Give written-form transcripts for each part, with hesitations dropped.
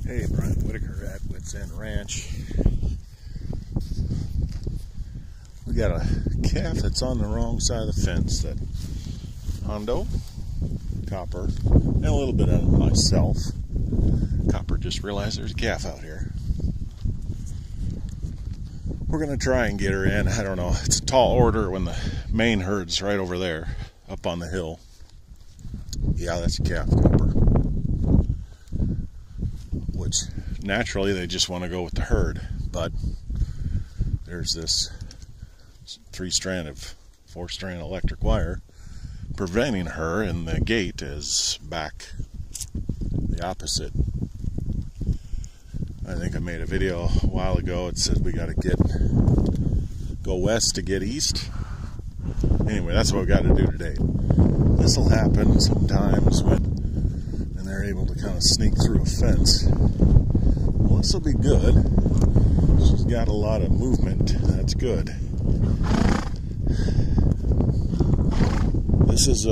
Hey, Brian Whitaker at Wits End Ranch. We got a calf that's on the wrong side of the fence. That Hondo, Copper, and a little bit of myself. Copper just realized there's a calf out here. We're going to try and get her in. I don't know. It's a tall order when the main herd's right over there, up on the hill. Yeah, that's a calf, Copper. Which naturally they just want to go with the herd, but there's this 4-strand electric wire preventing her, and the gate is back the opposite. I think I made a video a while ago. It said we got to go west to get east. Anyway, that's what we got to do today. This will happen sometimes when they're able to kind of sneak through a fence. Well, this will be good. She's got a lot of movement. That's good. This is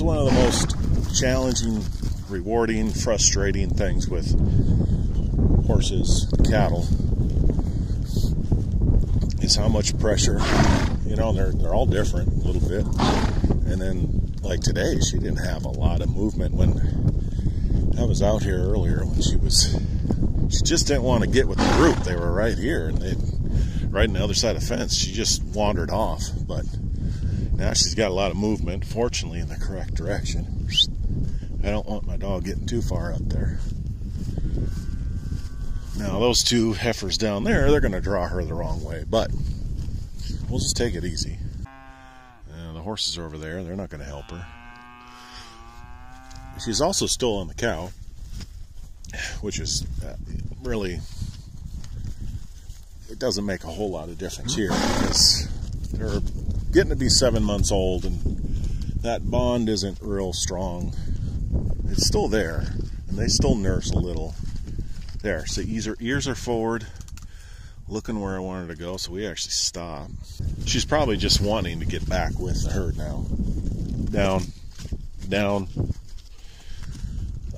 one of the most challenging, rewarding, frustrating things with horses, cattle, is how much pressure. You know, they're all different a little bit. And then, like today, she didn't have a lot of movement. When I was out here earlier, when she just didn't want to get with the group. They were right here, and right on the other side of the fence. She just wandered off. But now she's got a lot of movement, fortunately in the correct direction. I don't want my dog getting too far up there. Now, those two heifers down there, they're going to draw her the wrong way, but we'll just take it easy. The horses are over there. They're not going to help her. She's also still on the cow, which is really, it doesn't make a whole lot of difference here because they're getting to be 7 months old, and that bond isn't real strong. It's still there, and they still nurse a little. There, so ears are forward, looking where I wanted to go, so we actually stop. She's probably just wanting to get back with the herd now. Down, down.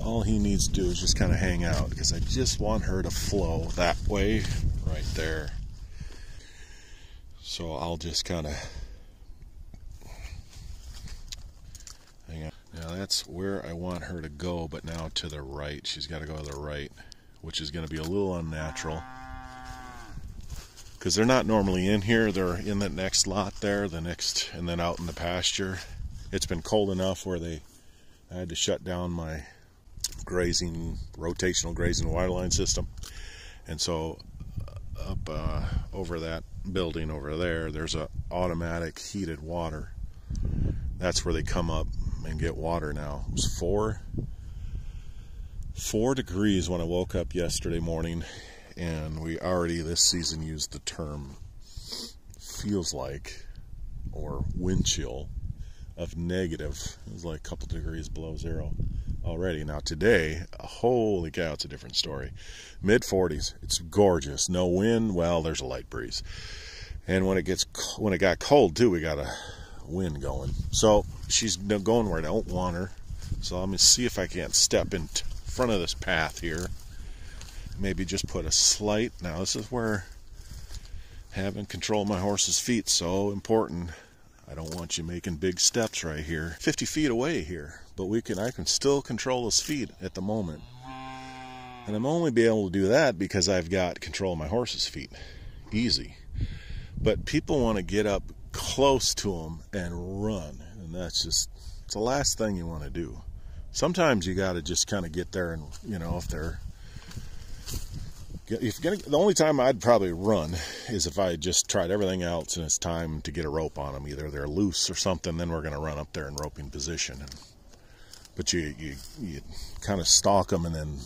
All he needs to do is just kind of hang out, because I just want her to flow that way, right there. So I'll just kind of hang out. Now that's where I want her to go, but now to the right. She's got to go to the right, which is going to be a little unnatural. Because they're not normally in here. They're in that next lot there, and then out in the pasture. It's been cold enough where I had to shut down my rotational grazing wireline system. And so up over that building over there, there's a automatic heated water. That's where they come up and get water now. It was 4 degrees when I woke up yesterday morning, and we already this season used the term feels like, or wind chill, of negative. It was like a couple degrees below zero already. Now today, holy cow, it's a different story. Mid-40s. It's gorgeous. No wind. Well, there's a light breeze. And when it got cold too, we got a wind going. So she's going where I don't want her. So let me see if I can't step in front of this path here. Maybe just put a slight. Now this is where having control of my horse's feet is so important. I don't want you making big steps right here. 50 feet away here, but I can still control his feet at the moment. And I'm only be able to do that because I've got control of my horse's feet. Easy. But people want to get up close to them and run, and it's the last thing you want to do. Sometimes you got to just kind of get there, and the only time I'd probably run is if I just tried everything else and it's time to get a rope on them. Either they're loose or something, then we're going to run up there in roping position. But you kind of stalk them, and then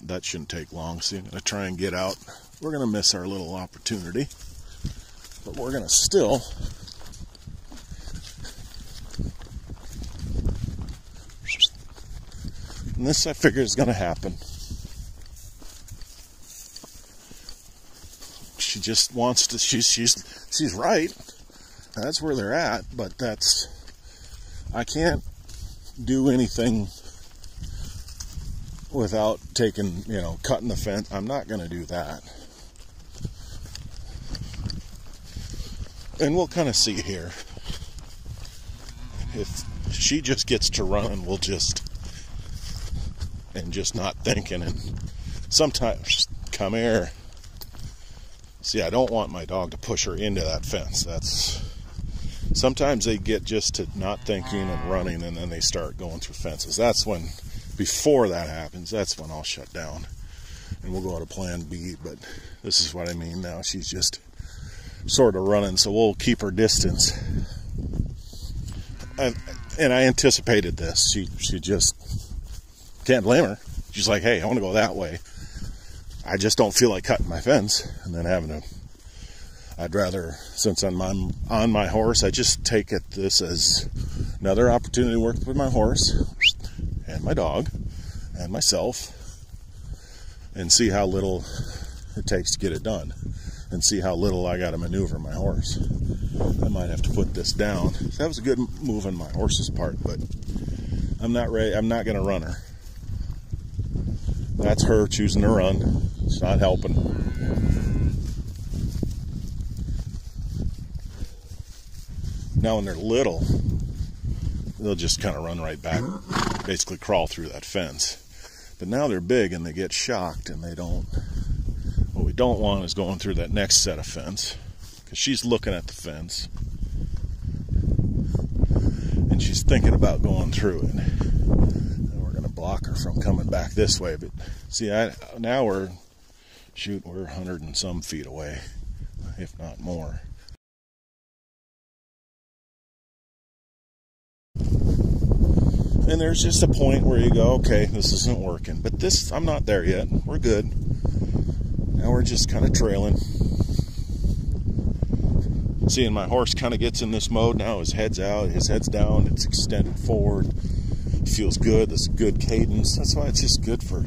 that shouldn't take long. So I'm going to try and get out. We're going to miss our little opportunity, but we're going to still and this I figure is going to happen. She just wants to, she's right. That's where they're at, but I can't do anything without taking, cutting the fence. I'm not going to do that. And we'll kind of see here. If she just gets to run, we'll just not thinking. And sometimes, come here. See, I don't want my dog to push her into that fence. Sometimes they get just to not thinking and running, and then they start going through fences. That's when, before that happens, that's when I'll shut down. And we'll go to plan B, but this is what I mean now. She's just sort of running, so we'll keep her distance. And I anticipated this. She just, can't blame her. She's like, hey, I want to go that way. I just don't feel like cutting my fence and then having to. I'd rather, since I'm on my horse, I just take this as another opportunity to work with my horse and my dog and myself and see how little it takes to get it done and see how little I got to maneuver my horse. I might have to put this down. That was a good move on my horse's part, but I'm not ready. I'm not going to run her. That's her choosing to run. It's not helping. Now when they're little, they'll just kind of run right back, basically crawl through that fence. But now they're big and they get shocked and they don't. What we don't want is going through that next set of fence, because she's looking at the fence and she's thinking about going through it. And we're going to block her from coming back this way. But see, now we're 100 and some feet away, if not more. And there's just a point where you go, okay, this isn't working. But this, I'm not there yet. We're good. Now we're just kind of trailing. Seeing my horse kind of gets in this mode now. His head's out, his head's down, it's extended forward. It feels good. That's good cadence. That's why it's just good for.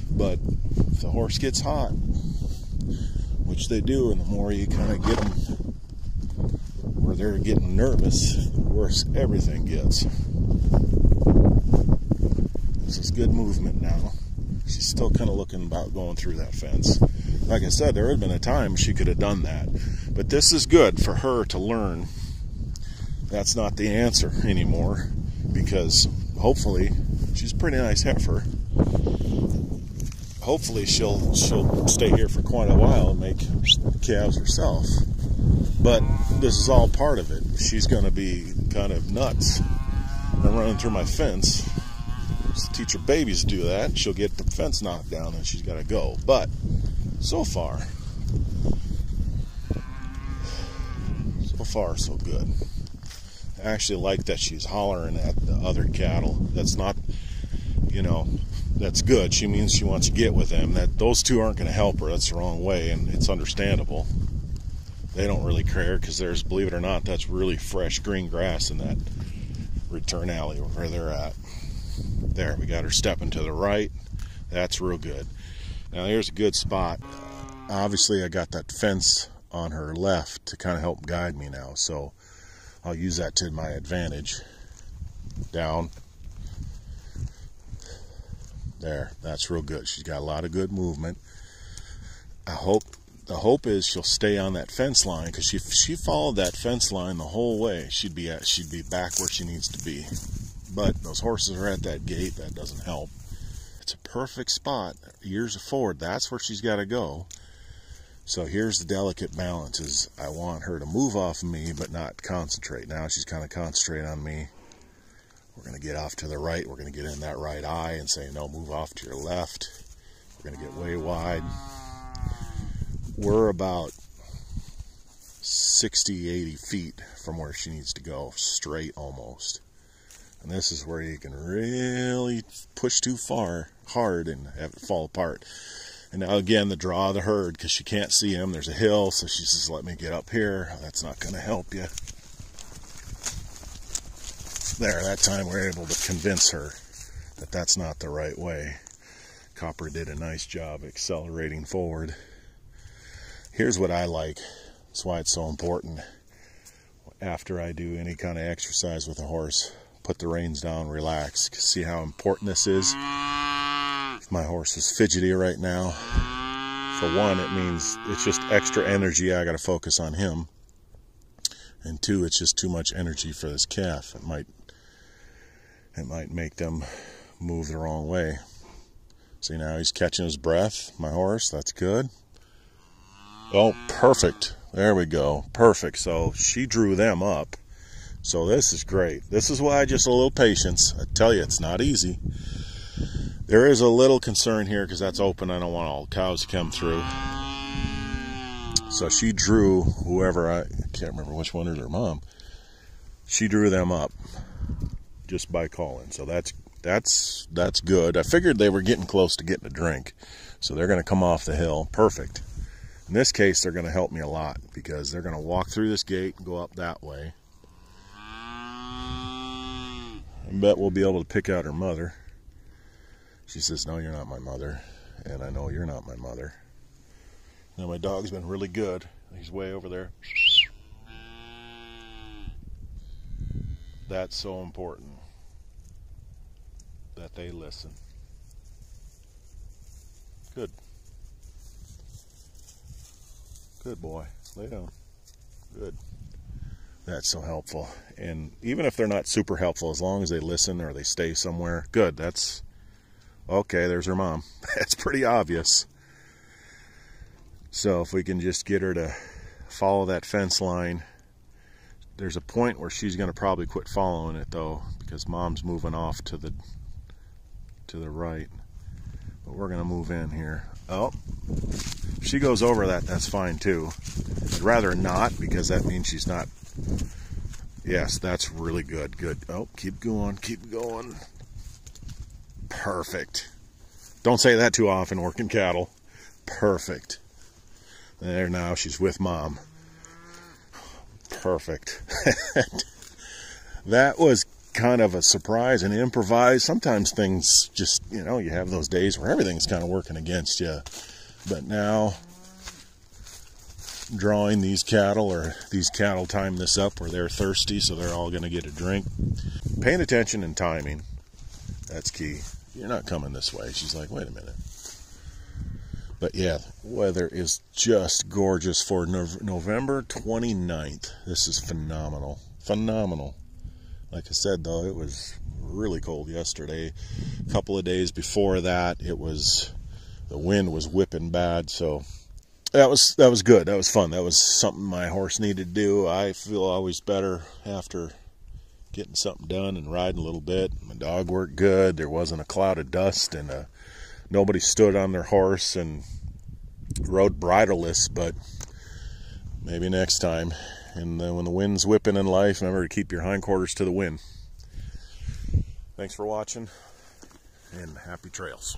But if the horse gets hot, which they do, and the more you kind of get them where they're getting nervous, the worse everything gets. This is good movement now. She's still kind of looking about going through that fence. Like I said, there had been a time she could have done that. But this is good for her to learn that's not the answer anymore, because hopefully, she's a pretty nice heifer. Hopefully she'll stay here for quite a while and make calves herself. But this is all part of it. She's going to be kind of nuts and running through my fence. Just teach her babies to do that. She'll get the fence knocked down and she's got to go. But so far so good. I actually like that she's hollering at the other cattle. That's not, that's good. She means she wants to get with them. That those two aren't going to help her. That's the wrong way, and it's understandable. They don't really care, because there's, believe it or not, that's really fresh green grass in that return alley where they're at. There, we got her stepping to the right. That's real good. Now here's a good spot. Obviously I got that fence on her left to kind of help guide me now, so I'll use that to my advantage. Down. There, that's real good. She's got a lot of good movement. The hope is she'll stay on that fence line, because if she followed that fence line the whole way, she'd be back where she needs to be. But those horses are at that gate. That doesn't help. It's a perfect spot. Years forward, that's where she's got to go. So here's the delicate balance: is I want her to move off of me but not concentrate. Now she's kind of concentrating on me. We're going to get off to the right. We're going to get in that right eye and say, no, move off to your left. We're going to get way wide. We're about 60, 80 feet from where she needs to go, straight almost. And this is where you can really push too hard and have it fall apart. And now again, the draw of the herd, because she can't see him. There's a hill, so she says, let me get up here. That's not going to help you. There, that time we're able to convince her that that's not the right way. Copper did a nice job accelerating forward. Here's what I like. That's why it's so important. After I do any kind of exercise with a horse, put the reins down, relax. See how important this is? My horse is fidgety right now. For one, it means it's just extra energy. I got to focus on him. And two, it's just too much energy for this calf. It might make them move the wrong way. See, now he's catching his breath, my horse. That's good. Oh, perfect. There we go. Perfect. So she drew them up. So this is great. This is why just a little patience. I tell you, it's not easy. There is a little concern here because that's open. I don't want all the cows to come through. So she drew whoever, I can't remember which one is her mom. She drew them up just by calling. So that's good. I figured they were getting close to getting a drink. So they're going to come off the hill. Perfect. In this case, they're going to help me a lot because they're going to walk through this gate and go up that way. I bet we'll be able to pick out her mother. She says, "No, you're not my mother." And I know you're not my mother. Now, my dog's been really good. He's way over there. That's so important that they listen. Good. Good boy. Lay down. Good. That's so helpful. And even if they're not super helpful, as long as they listen or they stay somewhere, good. That's okay. There's her mom. That's pretty obvious. So if we can just get her to follow that fence line. There's a point where she's going to probably quit following it though, because mom's moving off to the right. But we're going to move in here. Oh, if she goes over that, that's fine too. I'd rather not, because that means she's not. Yes, that's really good. Good. Oh, keep going. Keep going. Perfect. Don't say that too often working cattle. Perfect. There, now she's with mom. Perfect. That was kind of a surprise and improvised. Sometimes things just, you know, you have those days where everything's kind of working against you. But now, drawing these cattle, or these cattle time this up where they're thirsty, so they're all going to get a drink. Paying attention and timing. That's key. You're not coming this way. She's like, wait a minute. But yeah, weather is just gorgeous for November 29th. This is phenomenal. Phenomenal. Like I said, though, it was really cold yesterday. A couple of days before that, the wind was whipping bad. So that was good. That was fun. That was something my horse needed to do. I feel always better after getting something done and riding a little bit. My dog worked good. There wasn't a cloud of dust, and nobody stood on their horse and rode bridleless, but maybe next time. And then when the wind's whipping in life, remember to keep your hindquarters to the wind. Thanks for watching, and happy trails.